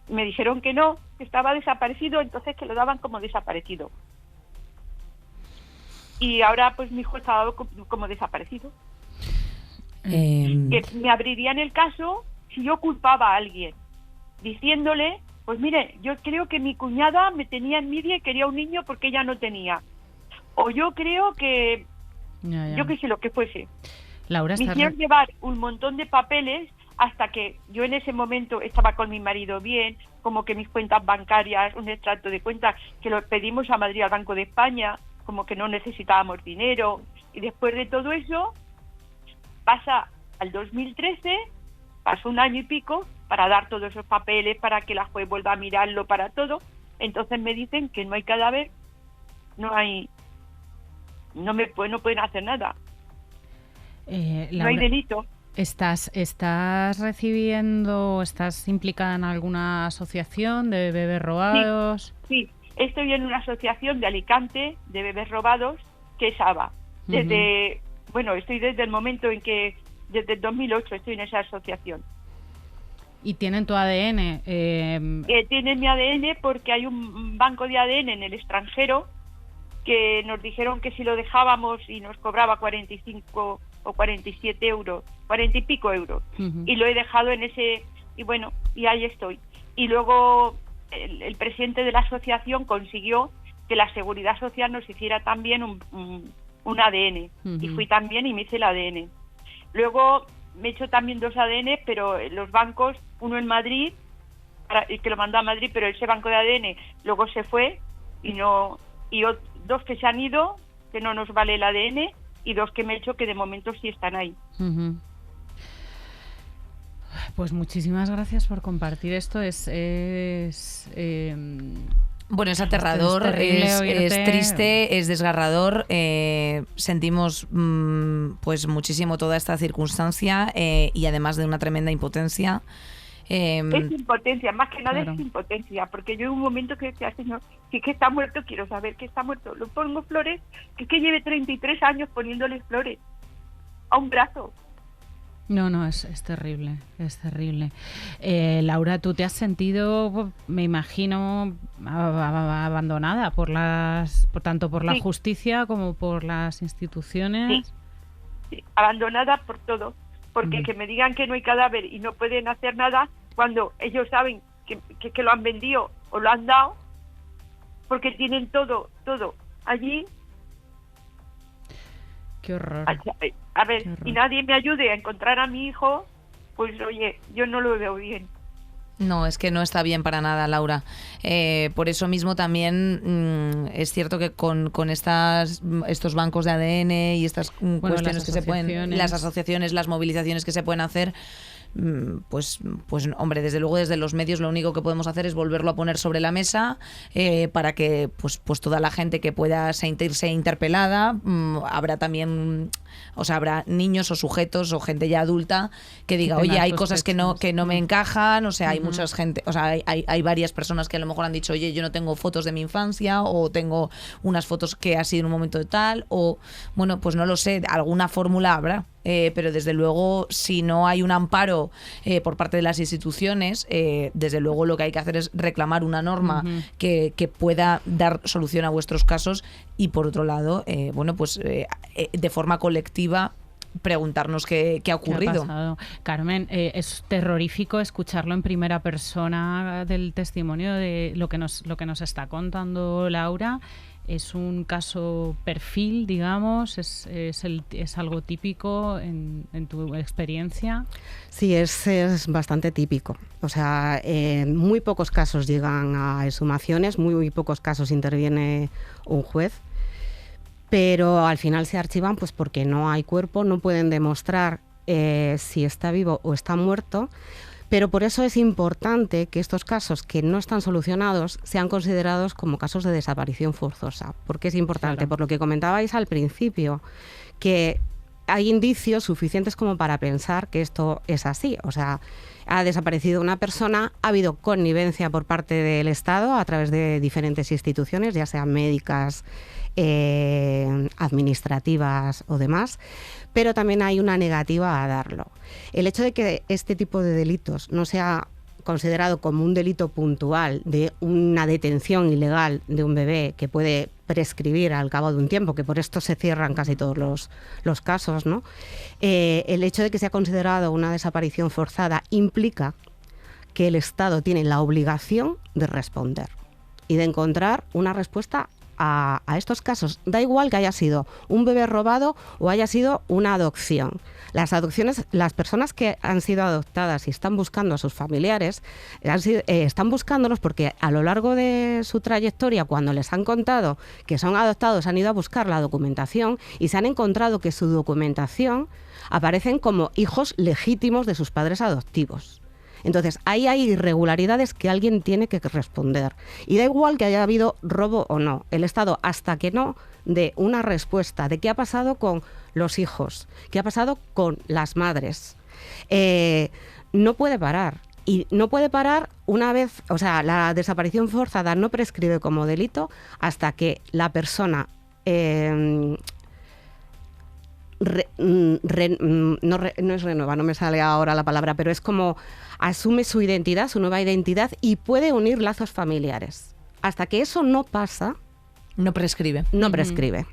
Y me dijeron que no, que estaba desaparecido, entonces que lo daban como desaparecido. Y ahora pues mi hijo estaba como desaparecido. Que me abrirían el caso si yo culpaba a alguien, diciéndole, pues mire, yo creo que mi cuñada me tenía envidia y quería un niño porque ella no tenía. O yo creo que, yo qué sé, lo que fuese. Laura, me hicieron llevar un montón de papeles hasta que yo en ese momento estaba con mi marido bien, como que mis cuentas bancarias, un extracto de cuentas, que lo pedimos a Madrid al Banco de España, como que no necesitábamos dinero. Y después de todo eso, pasa al 2013, pasó un año y pico para dar todos esos papeles, para que la juez vuelva a mirarlo, para todo. Entonces me dicen que no hay cadáver, no pueden hacer nada. Laura, no hay delito. ¿Estás implicada en alguna asociación de bebés robados? Sí, estoy en una asociación de Alicante de bebés robados, que es ABA. Estoy desde el momento en que, desde el 2008 estoy en esa asociación. ¿Y tienen tu ADN? Tienen mi ADN porque hay un banco de ADN en el extranjero que nos dijeron que si lo dejábamos y nos cobraba 45 o 47 euros, 40 y pico euros. Y lo he dejado en ese, y ahí estoy. Y luego el presidente de la asociación consiguió que la Seguridad Social nos hiciera también un ADN. Y fui también y me hice el ADN. Luego me he hecho también 2 ADN, pero los bancos, uno en Madrid, que lo mandó a Madrid, pero ese banco de ADN luego se fue y 2 que se han ido, que no nos vale el ADN, y 2 que me he hecho que de momento sí están ahí. Pues muchísimas gracias por compartir esto. Bueno, es aterrador, es triste, es desgarrador. Sentimos pues muchísimo toda esta circunstancia y además de una tremenda impotencia. Es impotencia, más que nada es impotencia, porque yo en un momento que decía, señor, si es que está muerto, quiero saber que está muerto. Le pongo flores, que lleve 33 años poniéndole flores a un brazo. No, es terrible, es terrible. Laura, ¿tú te has sentido, me imagino, abandonada tanto por la justicia como por las instituciones? Sí, abandonada por todo, porque que me digan que no hay cadáver y no pueden hacer nada cuando ellos saben que lo han vendido o lo han dado, porque tienen todo allí. Qué horror. A ver, y nadie me ayude a encontrar a mi hijo, pues oye, yo no lo veo bien. No, es que no está bien para nada, Laura. Por eso mismo también es cierto que con estos bancos de ADN y estas cuestiones que se pueden, las asociaciones, las movilizaciones que se pueden hacer, pues hombre, desde luego desde los medios lo único que podemos hacer es volverlo a poner sobre la mesa para que pues toda la gente que pueda sentirse interpelada, habrá también, o sea, habrá niños o sujetos o gente ya adulta que diga, oye, hay cosas que no me encajan, o sea, hay mucha gente, o sea, hay varias personas que a lo mejor han dicho, oye, yo no tengo fotos de mi infancia, o tengo unas fotos que ha sido en un momento de tal, o bueno, pues no lo sé, alguna fórmula habrá. Pero desde luego, si no hay un amparo por parte de las instituciones, desde luego lo que hay que hacer es reclamar una norma que pueda dar solución a vuestros casos, y por otro lado, bueno, pues de forma colectiva preguntarnos qué ha ocurrido. ¿Qué ha pasado? Carmen, es terrorífico escucharlo en primera persona del testimonio de lo que nos está contando Laura. Es un caso perfil, digamos, es algo típico en tu experiencia. Sí, es bastante típico. O sea, muy pocos casos llegan a exhumaciones, muy pocos casos interviene un juez, pero al final se archivan pues porque no hay cuerpo, no pueden demostrar si está vivo o está muerto. Pero por eso es importante que estos casos que no están solucionados sean considerados como casos de desaparición forzosa. ¿Por qué es importante? Claro. Por lo que comentabais al principio, que hay indicios suficientes como para pensar que esto es así. O sea, ha desaparecido una persona, ha habido connivencia por parte del Estado a través de diferentes instituciones, ya sean médicas, administrativas o demás, pero también hay una negativa a darlo. El hecho de que este tipo de delitos no sea considerado como un delito puntual de una detención ilegal de un bebé que puede prescribir al cabo de un tiempo, que por esto se cierran casi todos los casos, ¿no? El hecho de que sea considerado una desaparición forzada implica que el Estado tiene la obligación de responder y de encontrar una respuesta a estos casos. Da igual que haya sido un bebé robado o haya sido una adopción. Las adopciones, las personas que han sido adoptadas y están buscando a sus familiares, están buscándolos porque a lo largo de su trayectoria, cuando les han contado que son adoptados, han ido a buscar la documentación y se han encontrado que su documentación aparecen como hijos legítimos de sus padres adoptivos. Entonces, ahí hay irregularidades que alguien tiene que responder. Y da igual que haya habido robo o no. El Estado, hasta que no dé una respuesta de qué ha pasado con los hijos, qué ha pasado con las madres, no puede parar. Y no puede parar una vez, o sea, la desaparición forzada no prescribe como delito hasta que la persona no es renueva, no me sale ahora la palabra, pero es como asume su identidad, su nueva identidad, y puede unir lazos familiares. Hasta que eso no pasa, no prescribe. No prescribe.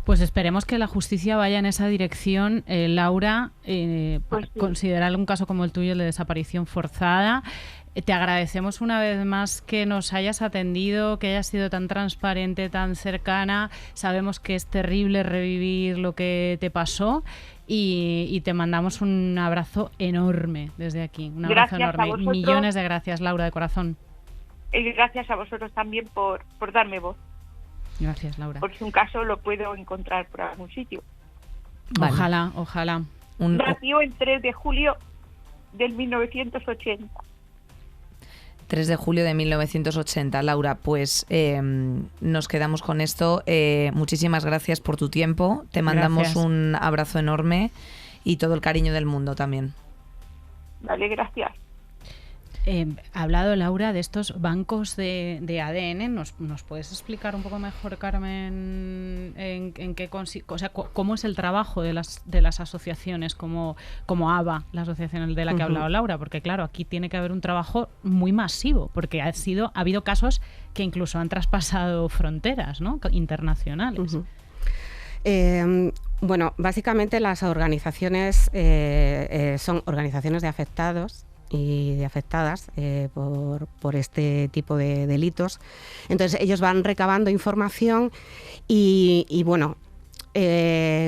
Pues esperemos que la justicia vaya en esa dirección, Laura, pues sí. Considerar un caso como el tuyo, el de desaparición forzada. Te agradecemos una vez más que nos hayas atendido, que hayas sido tan transparente, tan cercana. Sabemos que es terrible revivir lo que te pasó y te mandamos un abrazo enorme desde aquí. Un abrazo enorme. Millones de gracias, Laura, de corazón. Y gracias a vosotros también por darme voz. Gracias, Laura. Por si un caso lo puedo encontrar por algún sitio. Vale. Ojalá. Nació el 3 de julio del 1980. 3 de julio de 1980, Laura, pues nos quedamos con esto. Muchísimas gracias por tu tiempo. Te mandamos un abrazo enorme y todo el cariño del mundo también. Vale, gracias. Ha hablado Laura de estos bancos de ADN. ¿Nos puedes explicar un poco mejor, Carmen, en qué consiste, o sea, cómo es el trabajo de las asociaciones como ABA, la asociación de la que ha hablado Laura? Porque claro, aquí tiene que haber un trabajo muy masivo, porque ha habido casos que incluso han traspasado fronteras, ¿no?, internacionales. Bueno, básicamente las organizaciones son organizaciones de afectados y de afectadas por este tipo de delitos. Entonces ellos van recabando información y bueno,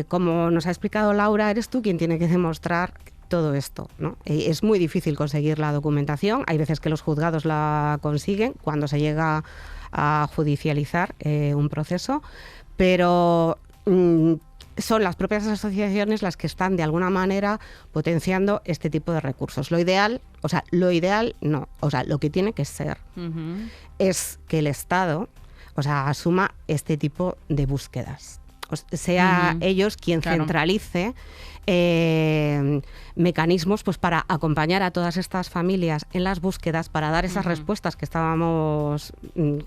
como nos ha explicado Laura, eres tú quien tiene que demostrar todo esto, ¿no? Es muy difícil conseguir la documentación, hay veces que los juzgados la consiguen cuando se llega a judicializar un proceso, pero son las propias asociaciones las que están de alguna manera potenciando este tipo de recursos. Lo ideal no, lo que tiene que ser es que el Estado, asuma este tipo de búsquedas. Sea ellos quien centralice mecanismos pues para acompañar a todas estas familias en las búsquedas, para dar esas respuestas que estábamos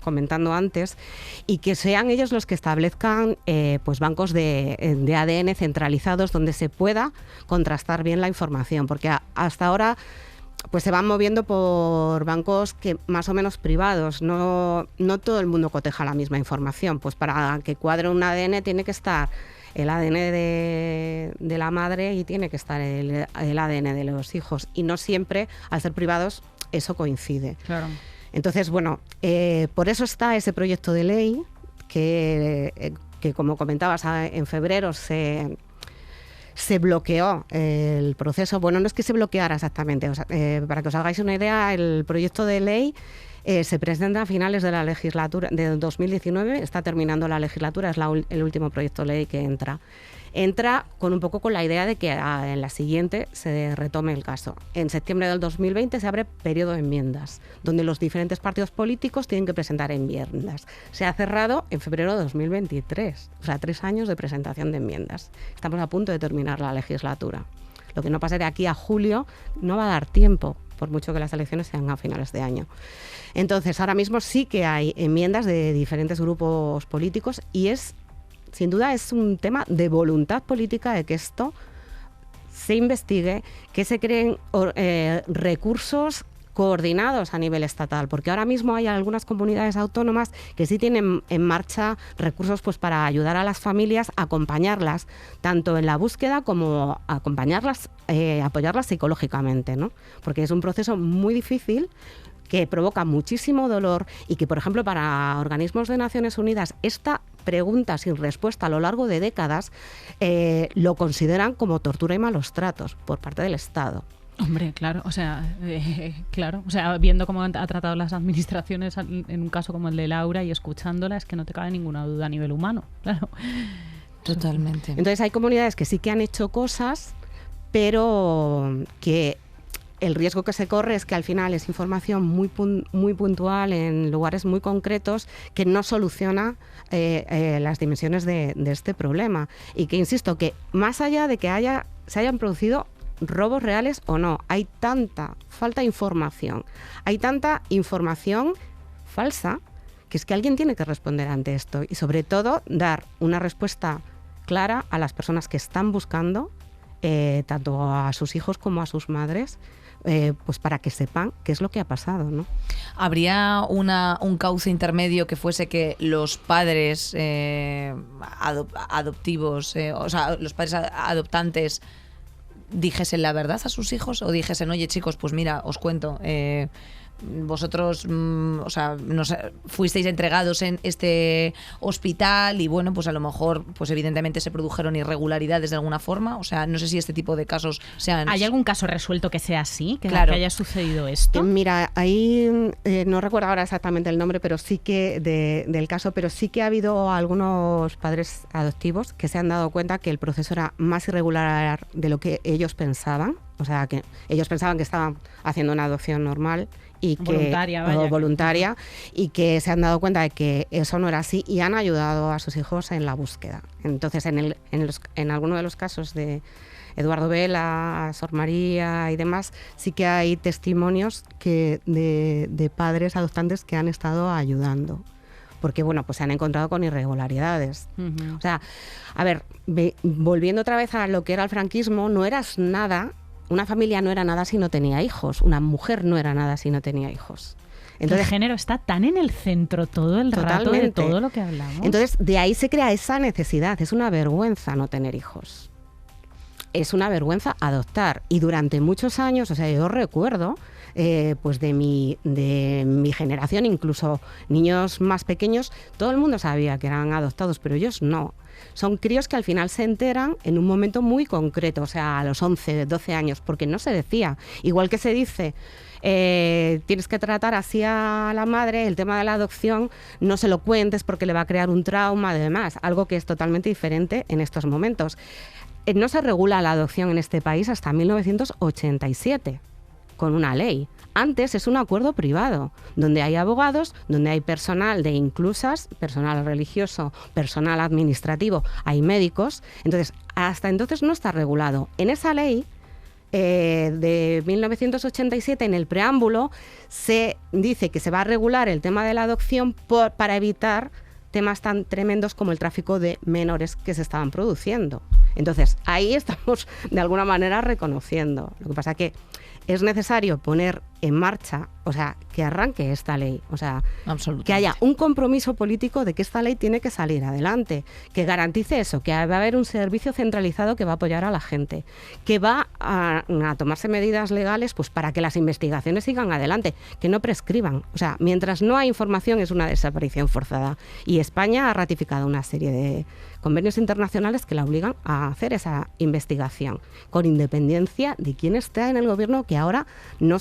comentando antes, y que sean ellos los que establezcan pues bancos de ADN centralizados donde se pueda contrastar bien la información, porque hasta ahora pues se van moviendo por bancos que más o menos privados, no todo el mundo coteja la misma información, pues para que cuadre un ADN tiene que estar el ADN de la madre y tiene que estar el ADN de los hijos, y no siempre, al ser privados, eso coincide. Claro. Entonces, bueno, por eso está ese proyecto de ley que como comentabas, en febrero se bloqueó el proceso. Bueno, no es que se bloqueara exactamente, para que os hagáis una idea, el proyecto de ley se presenta a finales de la legislatura de 2019, está terminando la legislatura, es el último proyecto de ley que entra. Entra con la idea de que en la siguiente se retome el caso. En septiembre del 2020 se abre periodo de enmiendas, donde los diferentes partidos políticos tienen que presentar enmiendas. Se ha cerrado en febrero de 2023, 3 años de presentación de enmiendas. Estamos a punto de terminar la legislatura. Lo que no pase de aquí a julio no va a dar tiempo, por mucho que las elecciones sean a finales de año. Entonces, ahora mismo sí que hay enmiendas de diferentes grupos políticos y sin duda es un tema de voluntad política de que esto se investigue, que se creen recursos coordinados a nivel estatal, porque ahora mismo hay algunas comunidades autónomas que sí tienen en marcha recursos pues para ayudar a las familias, acompañarlas tanto en la búsqueda como apoyarlas psicológicamente, ¿no? Porque es un proceso muy difícil que provoca muchísimo dolor y que, por ejemplo, para organismos de Naciones Unidas esta pregunta sin respuesta a lo largo de décadas lo consideran como tortura y malos tratos por parte del Estado. Hombre, claro, viendo cómo han tratado las administraciones en un caso como el de Laura y escuchándola, es que no te cabe ninguna duda a nivel humano, claro. Totalmente. Entonces hay comunidades que sí que han hecho cosas, pero que el riesgo que se corre es que al final es información muy puntual en lugares muy concretos que no soluciona las dimensiones de este problema. Y que, insisto, que más allá de que se hayan producido robos reales o no, hay tanta falta de información, hay tanta información falsa, que es que alguien tiene que responder ante esto y sobre todo dar una respuesta clara a las personas que están buscando, tanto a sus hijos como a sus madres, pues para que sepan qué es lo que ha pasado, ¿no? ¿Habría un cauce intermedio que fuese que los padres adoptivos, los padres adoptantes dijesen la verdad a sus hijos o dijesen, oye chicos, pues mira, os cuento, vosotros fuisteis entregados en este hospital y bueno, pues a lo mejor pues evidentemente se produjeron irregularidades de alguna forma, no sé si este tipo de casos sean... ¿Hay algún caso resuelto que sea así? Que haya sucedido esto. Mira, ahí no recuerdo ahora exactamente el nombre, pero sí que del caso, pero sí que ha habido algunos padres adoptivos que se han dado cuenta que el proceso era más irregular de lo que ellos pensaban, que ellos pensaban que estaban haciendo una adopción normal y voluntaria, y que se han dado cuenta de que eso no era así y han ayudado a sus hijos en la búsqueda. Entonces, en algunos de los casos de Eduardo Vela, Sor María y demás, sí que hay testimonios de padres adoptantes que han estado ayudando. Porque, pues se han encontrado con irregularidades. Uh-huh. Volviendo otra vez a lo que era el franquismo, no eras nada. Una familia no era nada si no tenía hijos. Una mujer no era nada si no tenía hijos. Entonces, el género está tan en el centro todo el rato de todo lo que hablamos. Entonces, de ahí se crea esa necesidad. Es una vergüenza no tener hijos. es una vergüenza adoptar. Y durante muchos años, o sea, yo recuerdo, pues de mi generación, incluso niños más pequeños, todo el mundo sabía que eran adoptados, pero ellos no. Son críos que al final se enteran en un momento muy concreto, o sea, a los 11, 12 años, porque no se decía. Igual que se dice, tienes que tratar así a la madre, el tema de la adopción, no se lo cuentes porque le va a crear un trauma y demás, algo que es totalmente diferente en estos momentos. No se regula la adopción en este país hasta 1987, con una ley. Antes es un acuerdo privado, donde hay abogados, donde hay personal de inclusas, personal religioso, personal administrativo, hay médicos. Entonces, hasta entonces no está regulado. En esa ley de 1987, en el preámbulo, se dice que se va a regular el tema de la adopción para evitar temas tan tremendos como el tráfico de menores que se estaban produciendo. Entonces, ahí estamos de alguna manera reconociendo. Lo que pasa es que es necesario poner en marcha, o sea, que arranque esta ley, o sea, que haya un compromiso político de que esta ley tiene que salir adelante, que garantice eso, que va a haber un servicio centralizado que va a apoyar a la gente, que va a tomarse medidas legales pues para que las investigaciones sigan adelante, que no prescriban. O sea, mientras no hay información es una desaparición forzada. Y España ha ratificado una serie de convenios internacionales que la obligan a hacer esa investigación, con independencia de quién esté en el gobierno, que ahora no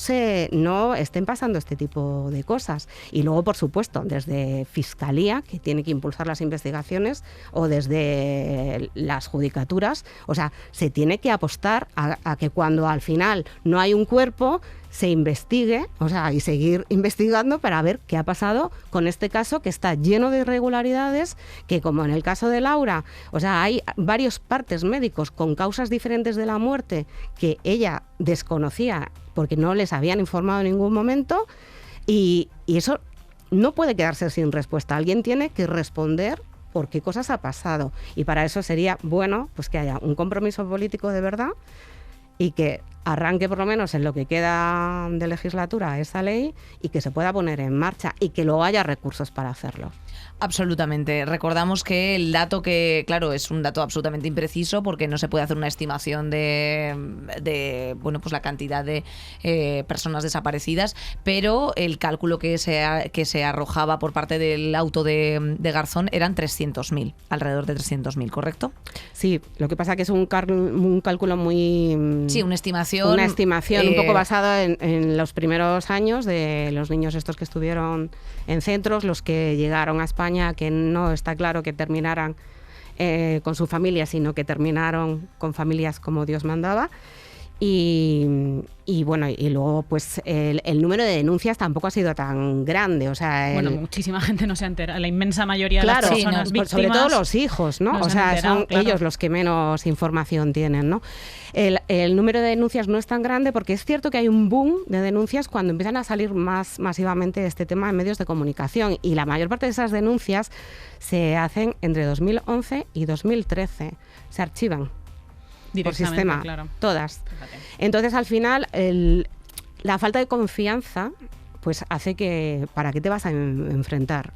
estén pasando este tipo de cosas. Y luego, por supuesto, desde Fiscalía, que tiene que impulsar las investigaciones, o desde las judicaturas, o sea, se tiene que apostar a que cuando al final no hay un cuerpo, se investigue, o sea, y seguir investigando para ver qué ha pasado con este caso, que está lleno de irregularidades, que como en el caso de Laura, o sea, hay varios partes médicos con causas diferentes de la muerte que ella desconocía porque no les habían informado en ningún momento, y eso no puede quedarse sin respuesta. Alguien tiene que responder por qué cosas ha pasado, y para eso sería bueno pues que haya un compromiso político de verdad y que arranque por lo menos en lo que queda de legislatura esa ley, y que se pueda poner en marcha y que luego haya recursos para hacerlo. Absolutamente. Recordamos que el dato, que claro, es un dato absolutamente impreciso porque no se puede hacer una estimación de bueno, pues la cantidad de personas desaparecidas, pero el cálculo que se arrojaba por parte del auto de Garzón eran 300.000, alrededor de 300.000, ¿correcto? Sí, lo que pasa que es un cálculo muy... Sí, una estimación. Una estimación un poco basada en los primeros años de los niños estos que estuvieron en centros, los que llegaron a España, que no está claro que terminaran con su familia, sino que terminaron con familias como Dios mandaba. Y bueno, y luego pues el número de denuncias tampoco ha sido tan grande, o sea... Bueno, muchísima gente no se entera, la inmensa mayoría de las personas víctimas, sobre todo los hijos, ¿no? O sea, son ellos los que menos información tienen, ¿no? El número de denuncias no es tan grande porque es cierto que hay un boom de denuncias cuando empiezan a salir más masivamente este tema en medios de comunicación, y la mayor parte de esas denuncias se hacen entre 2011 y 2013, se archivan por sistema, claro. Todas. Fíjate. Entonces, al final, la falta de confianza pues hace que, ¿para qué te vas a enfrentar?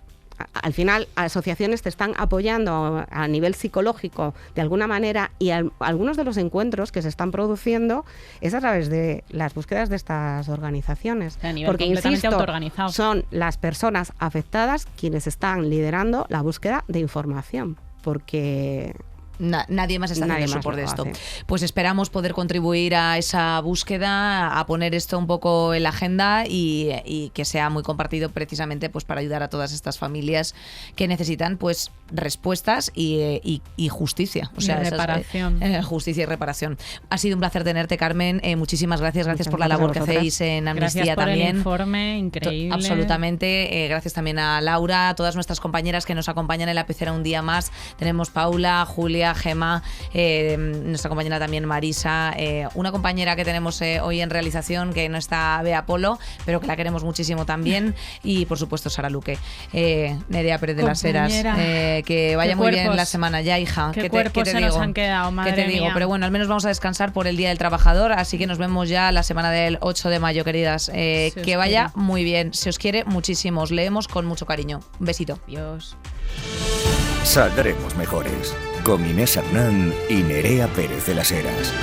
Al final, asociaciones te están apoyando a nivel psicológico de alguna manera, y algunos de los encuentros que se están produciendo es a través de las búsquedas de estas organizaciones. Porque, insisto, son las personas afectadas quienes están liderando la búsqueda de información, porque... Nadie más está haciendo eso por esto. Pues esperamos poder contribuir a esa búsqueda, a poner esto un poco en la agenda y que sea muy compartido precisamente pues para ayudar a todas estas familias que necesitan pues respuestas y justicia. O sea, reparación. Justicia y reparación. Ha sido un placer tenerte, Carmen. Muchísimas gracias. Gracias por la labor que hacéis en Amnistía también. Gracias por el informe, increíble. Absolutamente. Gracias también a Laura, a todas nuestras compañeras que nos acompañan en La Pecera un día más. Tenemos Paula, Julia, Gema, nuestra compañera también Marisa, una compañera que tenemos hoy en realización que no está, Bea Polo, pero que la queremos muchísimo también, y por supuesto Sara Luque. Nerea Pérez de las Heras, que vaya muy bien la semana ya, hija. ¿Qué cuerpos se nos han quedado, madre ¿Qué te digo? mía? Pero bueno, al menos vamos a descansar por el Día del Trabajador, así que nos vemos ya la semana del 8 de mayo, queridas. Que vaya muy bien, se os quiere muchísimo, os leemos con mucho cariño. Un besito. Adiós. Saldremos mejores. con Inés Hernán y Nerea Pérez de las Heras.